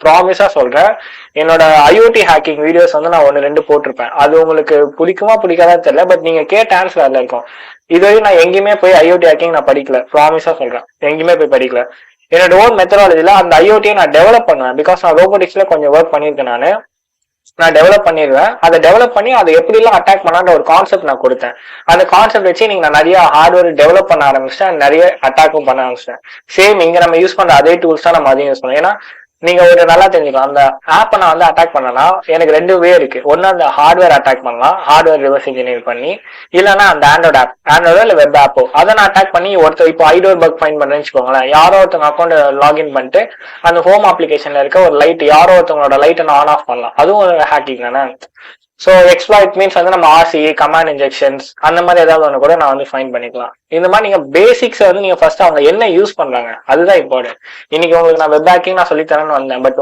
ப்ராமிஸா சொல்றேன், என்னோட IoT hacking videos வந்து நான் 1-2 போட்டிருப்பேன். அது உங்களுக்கு பிடிக்குமா பிடிக்காதா தெரியல, பட் நீங்க கேட்ட ஆன்சர் அதுல இருக்கும். இதுவரையும் நான் எங்கேயுமே போய் ஐஓடி ஹேக்கிங் நான் படிக்கல, ப்ராமிஸா சொல்றேன், எங்கேயுமே போய் படிக்கல. என்னோட ஓன் மெத்தடாலஜில அந்த ஐஓடியை நான் டெவலப் பண்ணுவேன். பிகாஸ் நான் ரோபோட்டிக்ஸ்ல கொஞ்சம் ஒர்க் பண்ணியிருக்கேன். நான் டெவலப் பண்ணிடுவேன். அதை டெவலப் பண்ணி அதை எப்படி எல்லாம் அட்டாக் பண்ணான்ற ஒரு கான்செப்ட் நான் கொடுத்தேன். அந்த கான்செப்ட் வச்சு நீங்க நான் நிறைய ஹார்ட்வேர் டெவலப் பண்ண ஆரம்பிச்சிட்டேன், நிறைய அட்டாக்கும் பண்ண ஆரம்பிச்சிட்டேன். சேம் இங்க நம்ம யூஸ் பண்ற அதே டூல்ஸ் தான் நம்ம அதையும் யூஸ் பண்ணுவோம். ஏன்னா நீங்க ஒரு நல்லா தெரிஞ்சுக்கலாம், அந்த ஆப்பை நான் வந்து அட்டாக் பண்ணனா எனக்கு 2 வே இருக்கு. ஒன்னு அந்த ஹார்ட்வேர் அட்டாக் பண்ணலாம், ஹார்ட்வேர் ரிவர்ஸ் இன்ஜினியர் பண்ணி, இல்லைன்னா அந்த ஆண்ட்ராய்டோ இல்ல வெப் ஆப்போ அதை நான் அட்டாக் பண்ணி ஒருத்தர் இப்போ ஐடோர் பக் ஃபைண்ட் பண்றேன்னு வச்சுக்கோங்களேன். யாரோ ஒருத்தவங்க அக்கௌண்ட் லாகின் பண்ணிட்டு அந்த ஹோம் அப்ளிகேஷன்ல இருக்க ஒரு லைட், யாரோ ஒருத்தவங்களோட லைட்டை நான் ஆன் ஆஃப் பண்ணலாம், அதுவும் ஒரு ஹேக்கிங் தானே. ஸோ எக்ஸ்ப்ளாய்ட் மீன்ஸ் வந்து நம்ம ஆர்சி, கமாண்ட் இன்ஜெக்ஷன்ஸ் அந்த மாதிரி ஏதாவது ஒன்று கூட நான் வந்து ஃபைண்ட் பண்ணிக்கலாம். இந்த மாதிரி நீங்க பேசிக்ஸ் வந்து நீங்க ஃபர்ஸ்ட் அவங்க என்ன யூஸ் பண்றாங்க அதுதான் இம்பார்ட்டன்ட். இன்னைக்கு உங்களுக்கு நான் வெப் ஹேக்கிங் நான் சொல்லி தரேன்னு வந்தேன், பட்